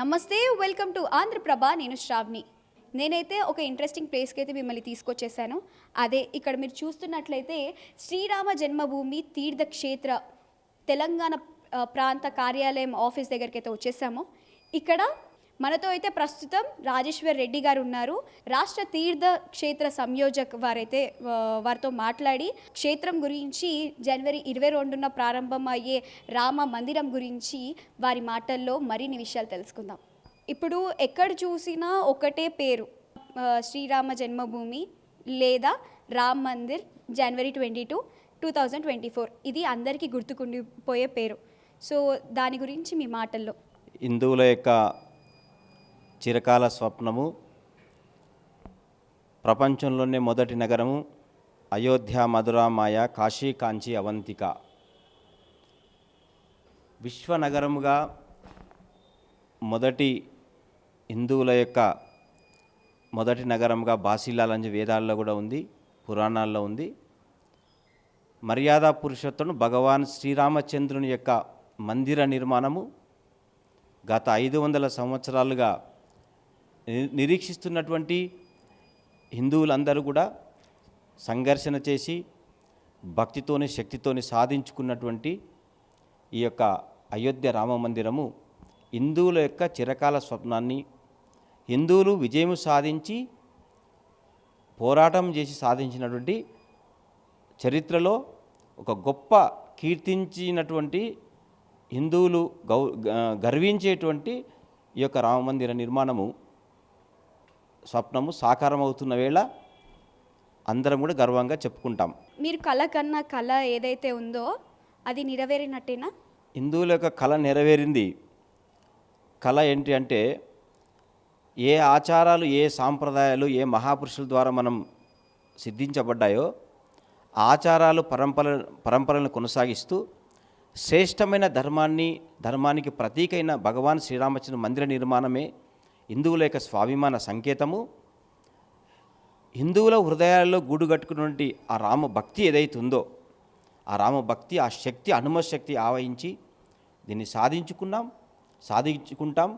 నమస్తే, welcome to Andhraprabha. నేను శ్రావ్ని. నేనైతే ఒక ఇంట్రెస్టింగ్ ప్లేస్కి అయితే మిమ్మల్ని తీసుకొచ్చేసాను. అదే ఇక్కడ మీరు చూస్తున్నట్లయితే శ్రీరామ జన్మభూమి తీర్థక్షేత్ర తెలంగాణ ప్రాంత కార్యాలయం ఆఫీస్ దగ్గరికి అయితే వచ్చేసాము. ఇక్కడ మనతో అయితే ప్రస్తుతం రాజేశ్వర్ రెడ్డి గారు ఉన్నారు. రాష్ట్ర తీర్థ క్షేత్ర సంయోజక్ వారితో మాట్లాడి క్షేత్రం గురించి జనవరి 22న ప్రారంభమయ్యే రామ మందిరం గురించి వారి మాటల్లో మరిన్ని విషయాలు తెలుసుకుందాం. ఇప్పుడు ఎక్కడ చూసినా ఒకటే పేరు, శ్రీరామ జన్మభూమి లేదా రామ్ మందిర్ జనవరి 22, 2024. ఇది అందరికీ గుర్తుకుండిపోయే పేరు. సో దాని గురించి మీ మాటల్లో. హిందువుల యొక్క చిరకాల స్వప్నము, ప్రపంచంలోనే మొదటి నగరము అయోధ్య, మధుర, మాయ, కాశీ, కాంచి, అవంతిక విశ్వనగరముగా మొదటి హిందువుల యొక్క మొదటి నగరంగా బాసిల్లాలని వేదాల్లో కూడా ఉంది, పురాణాల్లో ఉంది. మర్యాద పురుషోత్తముడు భగవాన్ శ్రీరామచంద్రుని యొక్క మందిర నిర్మాణము గత 500 సంవత్సరాలుగా నిరీక్షిస్తున్నటువంటి హిందువులందరూ కూడా సంఘర్షణ చేసి భక్తితోని శక్తితోని సాధించుకున్నటువంటి ఈ యొక్క అయోధ్య రామ మందిరము హిందువుల యొక్క చిరకాల స్వప్నాన్ని, హిందువులు విజయం సాధించి పోరాటం చేసి సాధించినటువంటి చరిత్రలో ఒక గొప్ప కీర్తించినటువంటి హిందువులు గర్వించేటువంటి ఈ యొక్క రామమందిర నిర్మాణము స్వప్నము సాకారం అవుతున్న వేళ అందరం కూడా గర్వంగా చెప్పుకుంటాం. మీరు కళ కన్నా కళ ఏదైతే ఉందో అది నెరవేరినట్టేనా? హిందువుల యొక్క కళ నెరవేరింది. కళ ఏంటి అంటే, ఏ ఆచారాలు, ఏ సాంప్రదాయాలు, ఏ మహాపురుషుల ద్వారా మనం సిద్ధించబడ్డాయో ఆచారాలు పరంపరలను కొనసాగిస్తూ శ్రేష్టమైన ధర్మానికి ప్రతీకైన భగవాన్ శ్రీరామచంద్ర మందిర నిర్మాణమే హిందువుల యొక్క స్వాభిమాన సంకేతము. హిందువుల హృదయాల్లో గూడుగట్టుకున్నటువంటి ఆ రామభక్తి ఏదైతే ఉందో, ఆ రామభక్తి, ఆ శక్తి, హనుమశక్తి ఆవహించి దీన్ని సాధించుకుంటాం.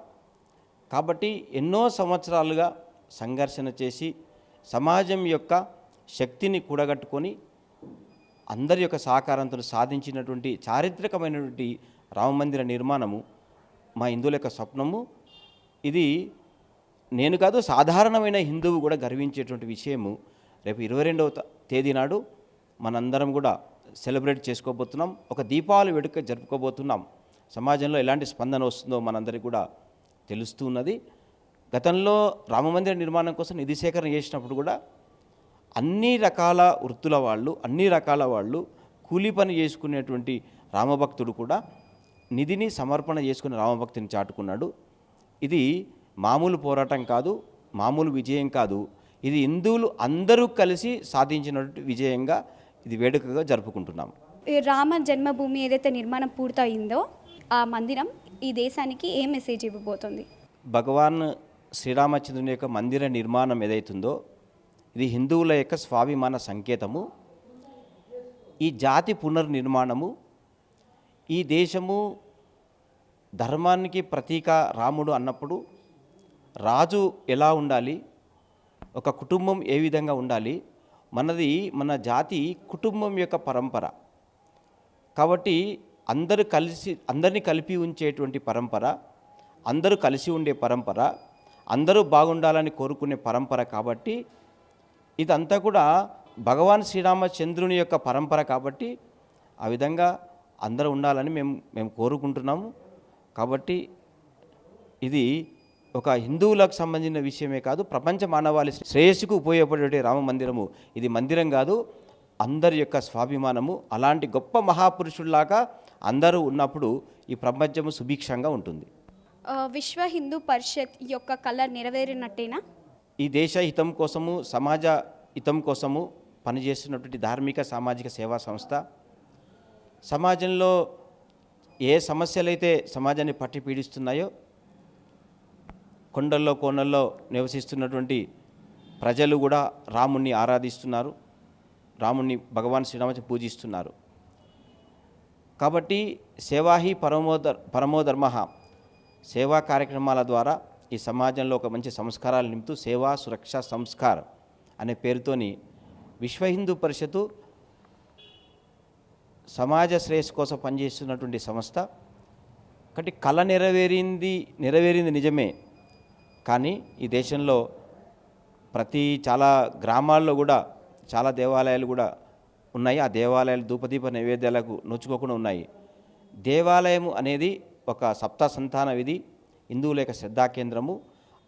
కాబట్టి ఎన్నో సంవత్సరాలుగా సంఘర్షణ చేసి సమాజం యొక్క శక్తిని కూడగట్టుకొని అందరి యొక్క సహకారంతో సాధించినటువంటి చారిత్రకమైనటువంటి రామమందిర నిర్మాణము మా హిందువుల యొక్క స్వప్నము. ఇది నేను కాదు, సాధారణమైన హిందువు కూడా గర్వించేటువంటి విషయము. రేపు 22వ తేదీ నాడు మనందరం కూడా సెలబ్రేట్ చేసుకోబోతున్నాం. ఒక దీపావళి వేడుక జరుపుకోబోతున్నాం. సమాజంలో ఎలాంటి స్పందన వస్తుందో మనందరికీ కూడా తెలుస్తున్నది. గతంలో రామమందిర నిర్మాణం కోసం నిధి సేకరణ చేసినప్పుడు కూడా అన్ని రకాల వృత్తుల వాళ్ళు, అన్ని రకాల వాళ్ళు కూలీ పని చేసుకునేటువంటి రామభక్తుడు కూడా నిధిని సమర్పణ చేసుకుని రామభక్తిని చాటుకున్నాడు. ఇది మామూలు పోరాటం కాదు, మామూలు విజయం కాదు. ఇది హిందువులు అందరూ కలిసి సాధించినటువంటి విజయంగా ఇది వేడుకగా జరుపుకుంటున్నాం. రామ జన్మభూమి ఏదైతే నిర్మాణం పూర్తయిందో ఆ మందిరం ఈ దేశానికి ఏ మెసేజ్ ఇవ్వబోతుంది? భగవాన్ శ్రీరామచంద్రుని యొక్క మందిర నిర్మాణం ఏదైతుందో ఇది హిందువుల యొక్క స్వాభిమాన సంకేతము. ఈ జాతి పునర్నిర్మాణము, ఈ దేశము ధర్మానికి ప్రతీక రాముడు అన్నప్పుడు రాజు ఎలా ఉండాలి, ఒక కుటుంబం ఏ విధంగా ఉండాలి, మన జాతి కుటుంబం యొక్క పరంపర. కాబట్టి అందరినీ కలిపి ఉంచేటువంటి పరంపర, అందరూ కలిసి ఉండే పరంపర, అందరూ బాగుండాలని కోరుకునే పరంపర. కాబట్టి ఇదంతా కూడా భగవాన్ శ్రీరామచంద్రుని యొక్క పరంపర. కాబట్టి ఆ విధంగా అందరూ ఉండాలని మేము కోరుకుంటున్నాము. కాబట్టి ఇది ఒక హిందువులకు సంబంధించిన విషయమే కాదు, ప్రపంచ మానవాళి శ్రేయస్సుకు ఉపయోగపడే రామ మందిరము. ఇది మందిరం కాదు, అందరి యొక్క స్వాభిమానము. అలాంటి గొప్ప మహాపురుషుల్లాగా అందరూ ఉన్నప్పుడు ఈ ప్రపంచము సుభిక్షంగా ఉంటుంది. విశ్వ హిందూ పరిషత్ యొక్క కళ నెరవేరినట్టేనా? ఈ దేశ హితం కోసము, సమాజ హితం కోసము పనిచేస్తున్నటువంటి ధార్మిక సామాజిక సేవా సంస్థ. సమాజంలో ఏ సమస్యలైతే సమాజాన్ని పట్టి పీడిస్తున్నాయో, కొండల్లో కోనల్లో నివసిస్తున్నటువంటి ప్రజలు కూడా రాముణ్ణి ఆరాధిస్తున్నారు, రాముణ్ణి భగవాన్ శ్రీరామచంద్రుని పూజిస్తున్నారు. కాబట్టి సేవాహి పరమోధర్మ సేవా కార్యక్రమాల ద్వారా ఈ సమాజంలో ఒక మంచి సంస్కారాలు నింపుతూ సేవా సురక్ష సంస్కార్ అనే పేరుతోని విశ్వ హిందూ పరిషత్తు సమాజ శ్రేయస్సు కోసం పనిచేస్తున్నటువంటి సంస్థ. కాబట్టి కళ నెరవేరింది నిజమే, కానీ ఈ దేశంలో చాలా గ్రామాల్లో కూడా చాలా దేవాలయాలు కూడా ఉన్నాయి. ఆ దేవాలయాలు ధూపదీప నైవేద్యాలకు నోచుకోకుండా ఉన్నాయి. దేవాలయం అనేది ఒక సప్త సంతాన విధి, హిందువుల యొక్క శ్రద్ధా కేంద్రము.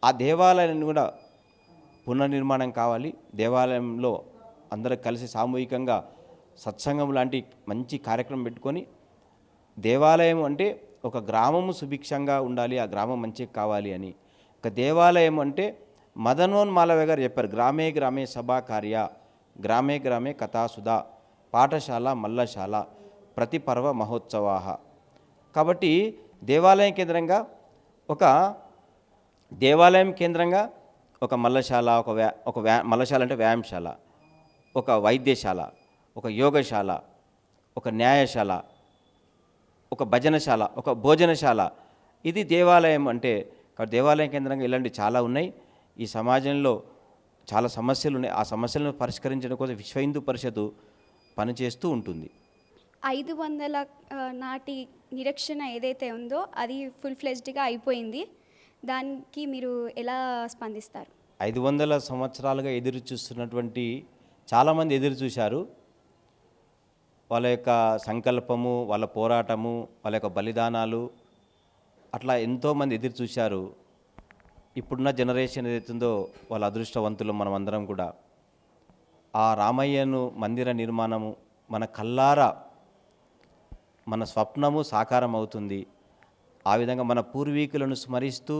ఆ దేవాలయాన్ని కూడా పునర్నిర్మాణం కావాలి. దేవాలయంలో అందరూ కలిసి సామూహికంగా సత్సంగం లాంటి మంచి కార్యక్రమం పెట్టుకొని, దేవాలయం అంటే ఒక గ్రామము సుభిక్షంగా ఉండాలి, ఆ గ్రామం మంచిగా కావాలి అని. ఒక దేవాలయం అంటే మదనోన్ మాలవ్య గారు చెప్పారు, గ్రామే గ్రామే సభా కార్య, గ్రామే గ్రామే కథాసుధా, పాఠశాల మల్లశాల, ప్రతి పర్వ మహోత్సవాహ. కాబట్టి దేవాలయం కేంద్రంగా ఒక మల్లశాల, మల్లశాల అంటే వ్యాయామశాల, ఒక వైద్యశాల, ఒక యోగశాల, ఒక న్యాయశాల, ఒక భజనశాల, ఒక భోజనశాల, ఇది దేవాలయం అంటే. కాబట్టి దేవాలయం కేంద్రంగా ఇలాంటివి చాలా ఉన్నాయి. ఈ సమాజంలో చాలా సమస్యలు ఉన్నాయి. ఆ సమస్యలను పరిష్కరించడం కోసం విశ్వ హిందూ పరిషత్తు పనిచేస్తూ ఉంటుంది. 500 నాటి నిరీక్షణ ఏదైతే ఉందో అది ఫుల్ ఫ్లెజ్డ్గా అయిపోయింది. దానికి మీరు ఎలా స్పందిస్తారు? 500 సంవత్సరాలుగా ఎదురు చూస్తున్నటువంటి చాలామంది ఎదురు చూశారు. వాళ్ళ యొక్క సంకల్పము, వాళ్ళ పోరాటము, వాళ్ళ యొక్క బలిదానాలు, అట్లా ఎంతోమంది ఎదురు చూశారు. ఇప్పుడున్న జనరేషన్ ఏదైతుందో వాళ్ళ అదృష్టవంతులు మనమందరం కూడా. ఆ రామయ్యను మందిర నిర్మాణము మన కల్లారా మన స్వప్నము సాకారం అవుతుంది. ఆ విధంగా మన పూర్వీకులను స్మరిస్తూ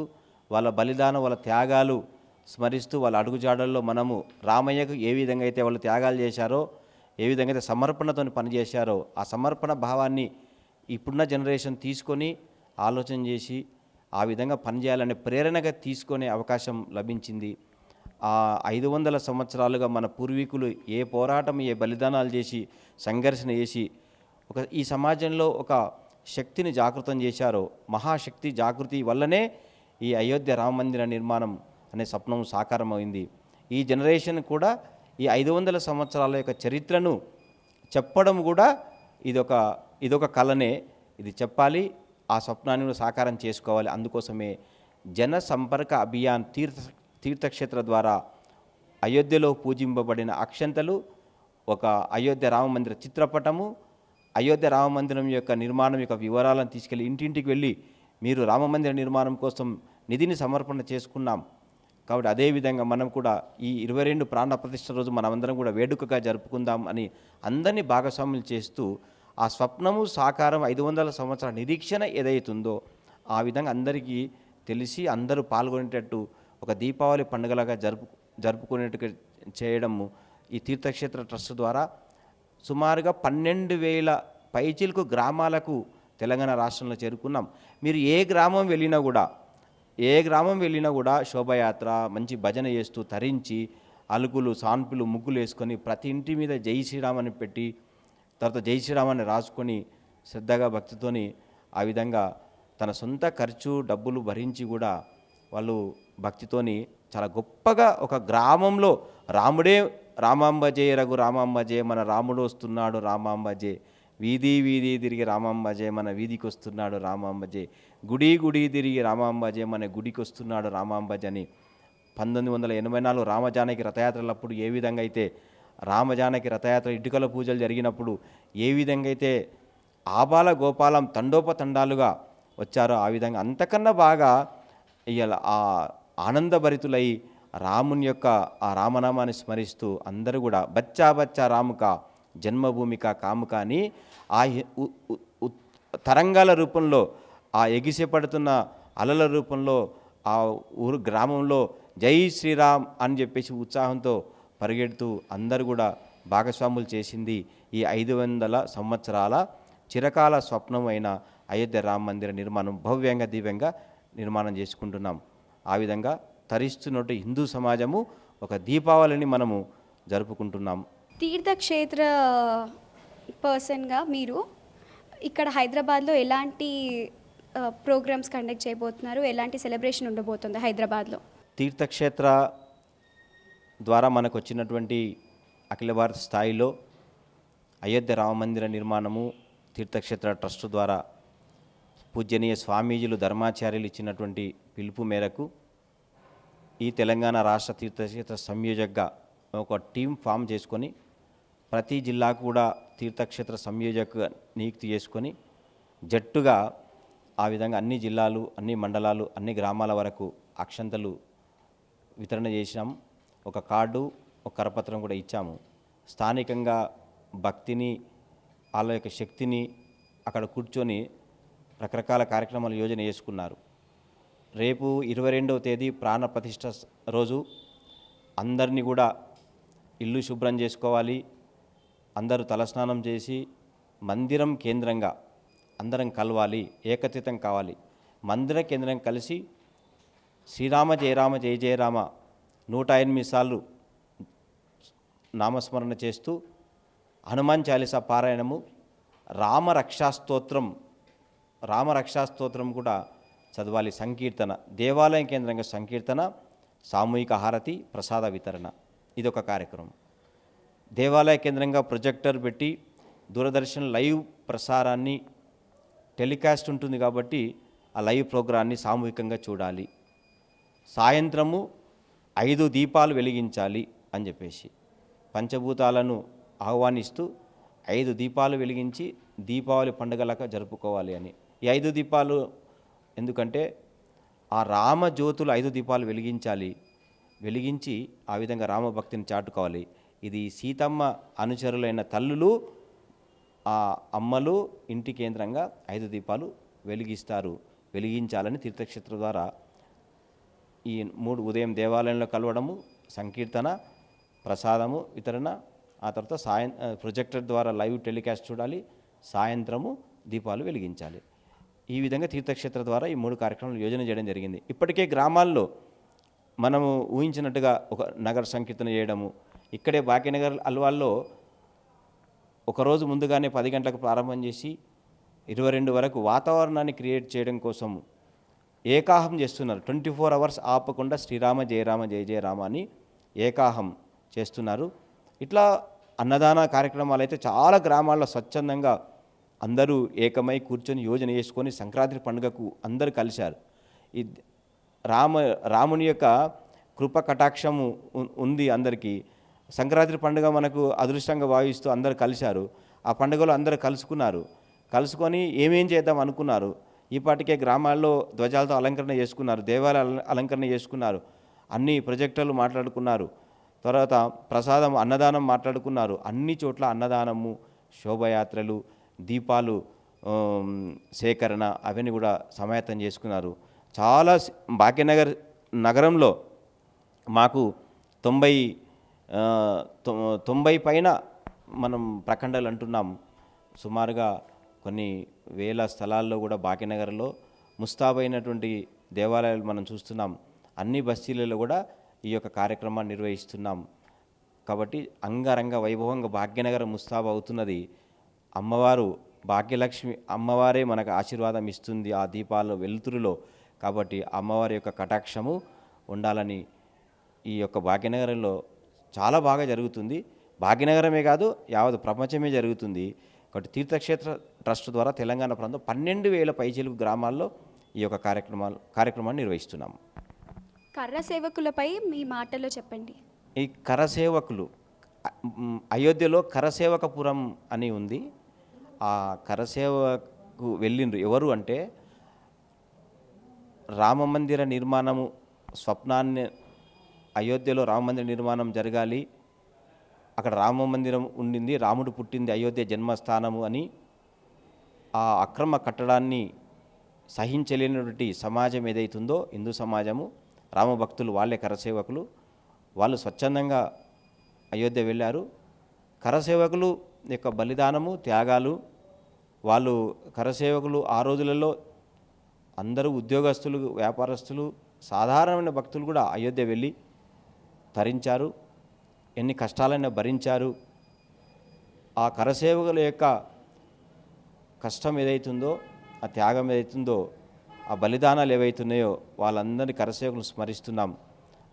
వాళ్ళ బలిదానం, వాళ్ళ త్యాగాలు స్మరిస్తూ వాళ్ళ అడుగుజాడల్లో మనము రామయ్యకు ఏ విధంగా అయితే వాళ్ళు త్యాగాలు చేశారో, ఏ విధంగా అయితే సమర్పణతో పనిచేశారో, ఆ సమర్పణ భావాన్ని ఇప్పుడున్న జనరేషన్ తీసుకొని ఆలోచన చేసి ఆ విధంగా పనిచేయాలనే ప్రేరణగా తీసుకునే అవకాశం లభించింది. ఆ 500 సంవత్సరాలుగా మన పూర్వీకులు ఏ పోరాటం, ఏ బలిదానాలు చేసి, సంఘర్షణ చేసి ఈ సమాజంలో ఒక శక్తిని జాగృతం చేశారో, మహాశక్తి జాగృతి వల్లనే ఈ అయోధ్య రామ మందిర నిర్మాణం అనే స్వప్నం సాకారమైంది. ఈ జనరేషన్ కూడా ఈ 500 సంవత్సరాల యొక్క చరిత్రను చెప్పడం కూడా ఇదొక కళనే. ఇది చెప్పాలి, ఆ స్వప్నాన్ని సాకారం చేసుకోవాలి. అందుకోసమే జన సంపర్క అభియాన్ తీర్థక్షేత్ర ద్వారా అయోధ్యలో పూజింపబడిన అక్షంతలు, ఒక అయోధ్య రామ మందిర చిత్రపటము, అయోధ్య రామ మందిరం యొక్క నిర్మాణం యొక్క వివరాలను తీసుకెళ్ళి ఇంటింటికి వెళ్ళి మీరు రామ మందిర నిర్మాణం కోసం నిధిని సమర్పణ చేసుకున్నాం. కాబట్టి అదేవిధంగా మనం కూడా ఈ 22 ప్రాణ ప్రతిష్ఠ రోజు మనమందరం కూడా వేడుకగా జరుపుకుందాం అని అందరినీ భాగస్వాములు చేస్తూ ఆ స్వప్నము సాకారం 500 సంవత్సరాల నిరీక్షణ ఏదైతుందో ఆ విధంగా అందరికీ తెలిసి అందరూ పాల్గొనేటట్టు ఒక దీపావళి పండుగలాగా జరుపుకునేట్టుగా చేయడము ఈ తీర్థక్షేత్ర ట్రస్ట్ ద్వారా సుమారుగా 12,000 పైచిలకు గ్రామాలకు తెలంగాణ రాష్ట్రంలో చేరుకున్నాం. మీరు ఏ గ్రామం వెళ్ళినా కూడా శోభయాత్ర, మంచి భజన చేస్తూ తరించి అలుకులు, సాన్పులు, ముగ్గులు వేసుకొని ప్రతి ఇంటి మీద జై శ్రీరామ్ అని పెట్టి, తర్వాత జై శ్రీరామ్ అని రాసుకొని శ్రద్ధగా భక్తితోని ఆ విధంగా తన సొంత ఖర్చు డబ్బులు భరించి కూడా వాళ్ళు భక్తితోని చాలా గొప్పగా ఒక గ్రామంలో రాముడే రామాంబజే రఘు రామాంబజే, మన రాముడు వస్తున్నాడు రామాంబజే, వీధి వీధి తిరిగి రామాంబజే, మన వీధికి వస్తున్నాడు రామాంబజే, గుడి గుడి తిరిగి రామాంబజే, మన గుడికి వస్తున్నాడు రామాంబజే అని 1984 రామజానకి రథయాత్రలప్పుడు ఏ విధంగా అయితే రామజానకి రథయాత్ర ఇటుకల పూజలు జరిగినప్పుడు ఏ విధంగా అయితే ఆబాల గోపాలం తండోపతండాలుగా వచ్చారో ఆ విధంగా అంతకన్నా బాగా ఇవాళ ఆ ఆనందభరితులై రాముని యొక్క ఆ రామనామాన్ని స్మరిస్తూ అందరూ కూడా బచ్చా బచ్చా రాముక జన్మభూమిక కాముక అని ఆ తరంగాల రూపంలో, ఆ ఎగిసిపడుతున్న అలల రూపంలో ఆ ఊరు గ్రామంలో జై శ్రీరామ్ అని చెప్పేసి ఉత్సాహంతో పరిగెడుతూ అందరూ కూడా భాగస్వాములు చేసింది ఈ 500 సంవత్సరాల చిరకాల స్వప్నం అయిన అయోధ్య రామ మందిర నిర్మాణం భవ్యంగా దివ్యంగా నిర్మాణం చేసుకుంటున్నాం. ఆ విధంగా తరిస్తున్నట్టు హిందూ సమాజము ఒక దీపావళిని మనము జరుపుకుంటున్నాం. తీర్థక్షేత్ర పర్సన్గా మీరు ఇక్కడ హైదరాబాద్లో ఎలాంటి ప్రోగ్రామ్స్ కండక్ట్ చేయబోతున్నారు? ఎలాంటి సెలబ్రేషన్ ఉండబోతుంది హైదరాబాద్లో? తీర్థక్షేత్ర ద్వారా మనకు వచ్చినటువంటి అఖిల భారత స్థాయిలో అయోధ్య రామమందిర నిర్మాణము తీర్థక్షేత్ర ట్రస్ట్ ద్వారా పూజ్యనీయ స్వామీజీలు ధర్మాచార్యులు ఇచ్చినటువంటి పిలుపు మేరకు ఈ తెలంగాణ రాష్ట్ర తీర్థక్షేత్ర సంయోజకగా ఒక టీం ఫామ్ చేసుకొని ప్రతి జిల్లాకు కూడా తీర్థక్షేత్ర సంయోజక నియుక్తి చేసుకొని జట్టుగా ఆ విధంగా అన్ని జిల్లాలు, అన్ని మండలాలు, అన్ని గ్రామాల వరకు అక్షంతలు వితరణ చేసినాం. ఒక కార్డు, ఒక కరపత్రం కూడా ఇచ్చాము. స్థానికంగా భక్తిని, వాళ్ళ యొక్క శక్తిని అక్కడ కూర్చొని రకరకాల కార్యక్రమాలు యోజన చేసుకున్నారు. రేపు 22వ తేదీ ప్రాణ ప్రతిష్ఠ రోజు అందరినీ కూడా ఇల్లు శుభ్రం చేసుకోవాలి, అందరూ తలస్నానం చేసి మందిరం కేంద్రంగా అందరం కలవాలి, ఏకత్రితం కావాలి. మందిర కేంద్రం కలిసి శ్రీరామ జయ రామ జయ జయ రామ 108 సార్లు నామస్మరణ చేస్తూ హనుమాన్ చాలీసా పారాయణము, రామరక్షాస్తోత్రం కూడా చదవాలి. సంకీర్తన, దేవాలయం కేంద్రంగా సంకీర్తన, సామూహిక హారతి, ప్రసాద వితరణ, ఇదొక కార్యక్రమం. దేవాలయ కేంద్రంగా ప్రొజెక్టర్ పెట్టి దూరదర్శన్ లైవ్ ప్రసారాన్ని టెలికాస్ట్ ఉంటుంది కాబట్టి ఆ లైవ్ ప్రోగ్రాన్ని సామూహికంగా చూడాలి. సాయంత్రము 5 దీపాలు వెలిగించాలి అని చెప్పేసి పంచభూతాలను ఆహ్వానిస్తూ 5 దీపాలు వెలిగించి దీపావళి పండుగలాగా జరుపుకోవాలి అని. ఈ 5 దీపాలు ఎందుకంటే ఆ రామజ్యోతులు 5 దీపాలు వెలిగించి ఆ విధంగా రామభక్తిని చాటుకోవాలి. ఇది సీతమ్మ అనుచరులైన తల్లులు, ఆ అమ్మలు ఇంటి కేంద్రంగా 5 దీపాలు వెలిగించాలని తీర్థక్షేత్ర ద్వారా ఈ 3 ఉదయం దేవాలయంలో కలవడము, సంకీర్తన, ప్రసాదము వితరణ, ఆ తర్వాత ప్రొజెక్టర్ ద్వారా లైవ్ టెలికాస్ట్ చూడాలి, సాయంత్రము దీపాలు వెలిగించాలి. ఈ విధంగా తీర్థక్షేత్ర ద్వారా ఈ 3 కార్యక్రమాలు యోజన చేయడం జరిగింది. ఇప్పటికే గ్రామాల్లో మనము ఊహించినట్టుగా ఒక నగర సంకీర్తన చేయడము, ఇక్కడే భాగ్యనగర్ అల్వాల్లో ఒకరోజు ముందుగానే 10 గంటలకు ప్రారంభం చేసి 22 వరకు వాతావరణాన్ని క్రియేట్ చేయడం కోసం ఏకాహం చేస్తున్నారు. 24 అవర్స్ ఆపకుండా శ్రీరామ జయ రామ జయ జయ రామ అని ఏకాహం చేస్తున్నారు. ఇట్లా అన్నదాన కార్యక్రమాలు అయితే చాలా గ్రామాల్లో స్వచ్ఛందంగా అందరూ ఏకమై కూర్చొని యోజన చేసుకొని సంక్రాంతి పండుగకు అందరూ కలిశారు. ఈ రాముని యొక్క కృప కటాక్షము ఉంది అందరికీ. సంక్రాంతి పండుగ మనకు అదృష్టంగా భావిస్తూ అందరూ కలిశారు. ఆ పండుగలో అందరూ కలుసుకొని ఏమేం చేద్దాం అనుకున్నారు. ఈపాటికే గ్రామాల్లో ధ్వజాలతో అలంకరణ చేసుకున్నారు, దేవాలయ అలంకరణ చేసుకున్నారు, అన్ని ప్రొజెక్టర్లు మాట్లాడుకున్నారు, తర్వాత ప్రసాదం అన్నదానం మాట్లాడుకున్నారు. అన్ని చోట్ల అన్నదానము, శోభయాత్రలు, దీపాలు సేకరణ అవన్నీ కూడా సమాయత్తం చేసుకున్నారు. చాలా భాగ్యనగర్ నగరంలో మాకు 90 పైన మనం ప్రఖండాలు అంటున్నాం. సుమారుగా కొన్ని వేల స్థలాల్లో కూడా భాగ్యనగర్లో ముస్తాబైనటువంటి దేవాలయాలు మనం చూస్తున్నాం. అన్ని బస్తీలలో కూడా ఈ యొక్క కార్యక్రమాన్ని నిర్వహిస్తున్నాం. కాబట్టి అంగరంగ వైభవంగా భాగ్యనగరం ముస్తాబు అవుతున్నది. అమ్మవారు భాగ్యలక్ష్మి అమ్మవారే మనకు ఆశీర్వాదం ఇస్తుంది ఆ దీపాల వెలుతురులో. కాబట్టి అమ్మవారి యొక్క కటాక్షము ఉండాలని ఈ యొక్క భాగ్యనగరంలో చాలా బాగా జరుగుతుంది. భాగ్యనగరమే కాదు, యావత్ ప్రపంచమే జరుగుతుంది. కాబట్టి తీర్థక్షేత్ర ట్రస్ట్ ద్వారా తెలంగాణ ప్రాంతం 12,000 పైచిలుకు గ్రామాల్లో ఈ యొక్క కార్యక్రమాన్ని నిర్వహిస్తున్నాము. కర్ర సేవకులపై మీ మాటల్లో చెప్పండి. ఈ కరసేవకులు అయోధ్యలో కరసేవకపురం అని ఉంది. ఆ కరసేవకు వెళ్ళిండ్రు ఎవరు అంటే రామమందిర నిర్మాణము స్వప్నాన్ని, అయోధ్యలో రామమందిర నిర్మాణం జరగాలి, అక్కడ రామమందిరం ఉండింది, రాముడు పుట్టింది అయోధ్య జన్మస్థానము అని ఆ అక్రమ కట్టడాన్ని సహించలేనటువంటి సమాజం ఏదైతుందో హిందూ సమాజము, రామభక్తులు వాళ్ళే కరసేవకులు, వాళ్ళు స్వచ్ఛందంగా అయోధ్య వెళ్ళారు. కరసేవకులు యొక్క బలిదానము, త్యాగాలు, వాళ్ళు కరసేవకులు ఆ రోజులలో అందరూ ఉద్యోగస్తులు, వ్యాపారస్తులు, సాధారణమైన భక్తులు కూడా అయోధ్య వెళ్ళి తరించారు, ఎన్ని కష్టాలైనా భరించారు. ఆ కరసేవకుల యొక్క కష్టం ఏదైతుందో, ఆ త్యాగం ఏదైతుందో ఆ బలిదానాలు ఏవైతున్నాయో వాళ్ళందరినీ కరసేవకులను స్మరిస్తున్నాం.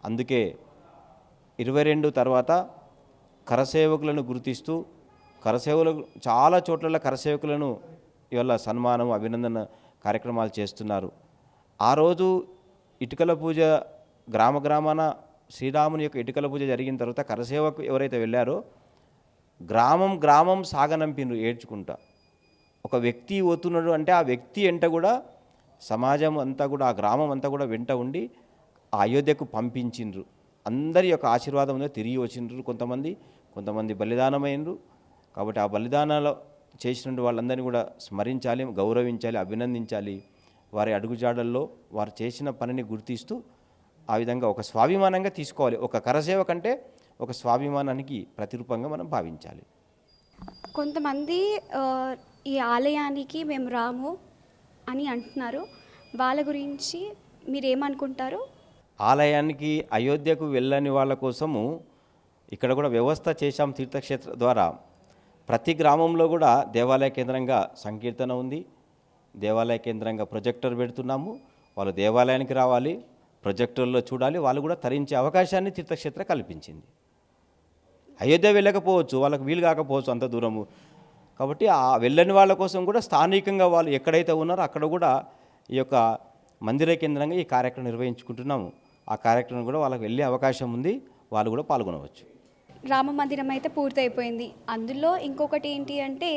అందుకే 22 తర్వాత కరసేవకులను గుర్తిస్తూ కరసేవలు చాలా చోట్ల కరసేవకులను ఇవాళ సన్మానం అభినందన కార్యక్రమాలు చేస్తున్నారు. ఆ రోజు ఇటుకల పూజ గ్రామాన శ్రీరాముని యొక్క ఇటుకల పూజ జరిగిన తర్వాత కరసేవకు ఎవరైతే వెళ్ళారో గ్రామం సాగనంపినరు ఏడ్చుకుంటా. ఒక వ్యక్తి పోతున్నాడు అంటే ఆ వ్యక్తి వెంట కూడా సమాజం అంతా కూడా ఆ గ్రామం అంతా కూడా వెంట ఉండి ఆ అయోధ్యకు పంపించిండ్రు. అందరి యొక్క ఆశీర్వాదం ఉందో తిరిగి వచ్చిండ్రు. కొంతమంది బలిదానమైనరు. కాబట్టి ఆ బలిదానాలు చేసినటువంటి వాళ్ళందరినీ కూడా స్మరించాలి, గౌరవించాలి, అభినందించాలి. వారి అడుగుజాడల్లో వారు చేసిన పనిని గుర్తిస్తూ ఆ విధంగా ఒక స్వాభిమానంగా తీసుకోవాలి. ఒక కరసేవ కంటే ఒక స్వాభిమానానికి ప్రతిరూపంగా మనం భావించాలి. కొంతమంది ఈ ఆలయానికి మేము రాము అని అంటున్నారు. వాళ్ళ గురించి మీరేమనుకుంటారు? ఆలయానికి అయోధ్యకు వెళ్ళని వాళ్ళ కోసము ఇక్కడ కూడా వ్యవస్థ చేశాం. తీర్థక్షేత్ర ద్వారా ప్రతి గ్రామంలో కూడా దేవాలయ కేంద్రంగా సంకీర్తన ఉంది. దేవాలయ కేంద్రంగా ప్రొజెక్టర్ పెడుతున్నాము. వాళ్ళు దేవాలయానికి రావాలి, ప్రొజెక్టర్లో చూడాలి. వాళ్ళు కూడా తరించే అవకాశాన్ని తీర్థక్షేత్ర కల్పించింది. అయోధ్య వెళ్ళకపోవచ్చు, వాళ్ళకు వీలు కాకపోవచ్చు అంత దూరము. కాబట్టి ఆ వెళ్ళని వాళ్ళ కోసం కూడా స్థానికంగా వాళ్ళు ఎక్కడైతే ఉన్నారో అక్కడ కూడా ఈ యొక్క మందిర కేంద్రంగా ఈ కార్యక్రమం నిర్వహించుకుంటున్నాము. ఆ కార్యక్రమం కూడా వాళ్ళకి వెళ్ళే అవకాశం ఉంది. వాళ్ళు కూడా పాల్గొనవచ్చు. రామ మందిరం అయితే పూర్తయిపోయింది. అందులో ఇంకొకటి ఏంటి అంటే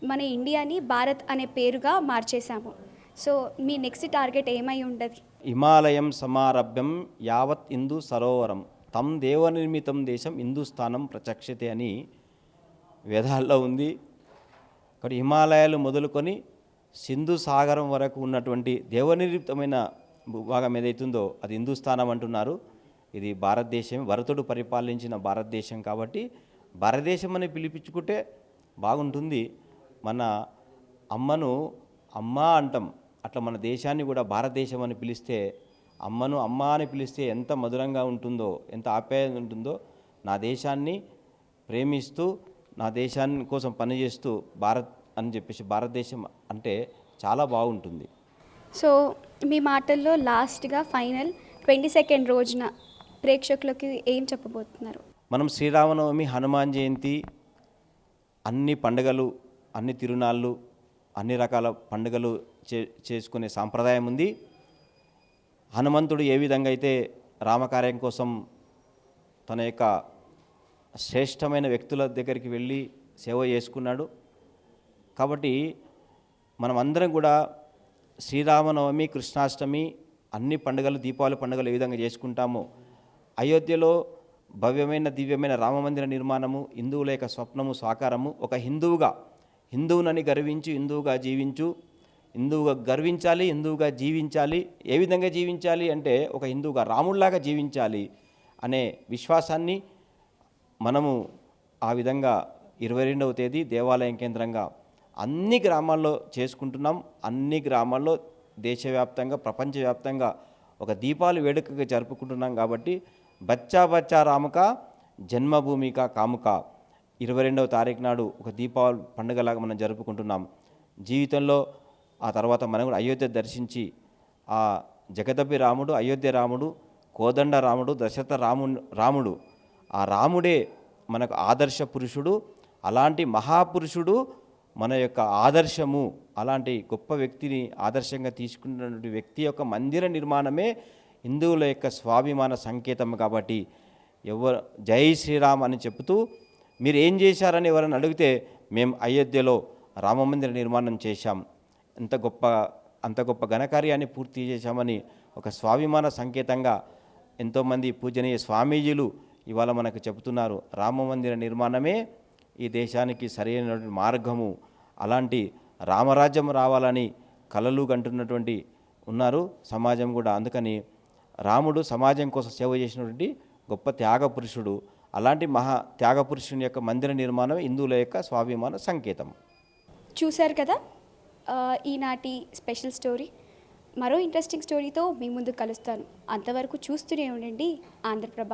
మన ఇండియాని భారత్ అనే పేరుగా మార్చేశాము. సో మీ నెక్స్ట్ టార్గెట్ ఏమై ఉంటుంది? హిమాలయం సమారభ్యం యావత్ హిందూ సరోవరం తం దేవనిర్మితం దేశం హిందూస్థానం ప్రచక్షతే అని వేదాల్లో ఉంది. కాబట్టి హిమాలయాలు మొదలుకొని సింధు సాగరం వరకు ఉన్నటువంటి దేవనిర్మితమైన భూభాగం ఏదైతుందో అది హిందూస్థానం అంటున్నారు. ఇది భారతదేశం, భరతుడు పరిపాలించిన భారతదేశం. కాబట్టి భారతదేశం అని పిలిపించుకుంటే బాగుంటుంది. మన అమ్మను అమ్మ అంటాం, అట్లా మన దేశాన్ని కూడా భారతదేశం అని పిలిస్తే, అమ్మను అమ్మ అని పిలిస్తే ఎంత మధురంగా ఉంటుందో, ఎంత ఆప్యాయత ఉంటుందో. నా దేశాన్ని ప్రేమిస్తూ నా దేశాన్ని కోసం పనిచేస్తూ భారత్ అని చెప్పేసి భారతదేశం అంటే చాలా బాగుంటుంది. సో మీ మాటల్లో లాస్ట్గా ఫైనల్ 22nd రోజున ప్రేక్షకులకి ఏం చెప్పబోతున్నారు? మనం శ్రీరామనవమి, హనుమాన్ జయంతి, అన్ని పండుగలు, అన్ని తిరునాళ్ళు, అన్ని రకాల పండుగలు చేసుకునే సాంప్రదాయం ఉంది. హనుమంతుడు ఏ విధంగా అయితే రామకార్యం కోసం తన యొక్క శ్రేష్టమైన వ్యక్తుల దగ్గరికి వెళ్ళి సేవ చేసుకున్నాడు. కాబట్టి మనం అందరం కూడా శ్రీరామనవమి, కృష్ణాష్టమి, అన్ని పండుగలు, దీపావళి పండుగలు ఏ విధంగా చేసుకుంటామో అయోధ్యలో భవ్యమైన దివ్యమైన రామమందిర నిర్మాణము, హిందువుల యొక్క స్వప్నము సాకారము. ఒక హిందువునని గర్వించు, హిందువుగా జీవించు, హిందువుగా గర్వించాలి, హిందువుగా జీవించాలి. ఏ విధంగా జీవించాలి అంటే ఒక హిందువుగా రాముడిలాగా జీవించాలి అనే విశ్వాసాన్ని మనము ఆ విధంగా 22వ తేదీ దేవాలయం కేంద్రంగా అన్ని గ్రామాల్లో చేసుకుంటున్నాం. అన్ని గ్రామాల్లో దేశవ్యాప్తంగా, ప్రపంచవ్యాప్తంగా ఒక దీపావళి వేడుకగా జరుపుకుంటున్నాం. కాబట్టి బచ్చా రాముక జన్మభూమిక కాముక 22వ తారీఖు నాడు ఒక దీపావళి పండుగలాగా మనం జరుపుకుంటున్నాం. జీవితంలో ఆ తర్వాత మనం కూడా అయోధ్య దర్శించి ఆ జగదపి రాముడు, అయోధ్య రాముడు, కోదండ రాముడు, దశరథ రాముడు ఆ రాముడే మనకు ఆదర్శ పురుషుడు. అలాంటి మహాపురుషుడు మన యొక్క ఆదర్శము. అలాంటి గొప్ప వ్యక్తిని ఆదర్శంగా తీసుకున్నటువంటి వ్యక్తి యొక్క మందిర నిర్మాణమే హిందువుల యొక్క స్వాభిమాన సంకేతం. కాబట్టి జై శ్రీరామ్ అని చెబుతూ మీరు ఏం చేశారని ఎవరైనా అడిగితే మేము అయోధ్యలో రామమందిర నిర్మాణం చేశాం, అంత గొప్ప ఘనకార్యాన్ని పూర్తి చేశామని ఒక స్వాభిమాన సంకేతంగా ఎంతోమంది పూజనీయ స్వామీజీలు ఇవాళ మనకు చెబుతున్నారు. రామమందిర నిర్మాణమే ఈ దేశానికి సరైనటువంటి మార్గము. అలాంటి రామరాజ్యం రావాలని కలలు కంటున్నటువంటి ఉన్నారు సమాజం కూడా. అందుకని రాముడు సమాజం కోసం సేవ చేసినటువంటి గొప్ప త్యాగ పురుషుడు. అలాంటి మహా త్యాగ పురుషుని యొక్క మందిర నిర్మాణం హిందువుల యొక్క స్వాభిమాన సంకేతం. చూశారు కదా ఈనాటి స్పెషల్ స్టోరీ. మరో ఇంట్రెస్టింగ్ స్టోరీతో మీ ముందు కలుస్తాను. అంతవరకు చూస్తూనే ఉండండి ఆంధ్రప్రభ.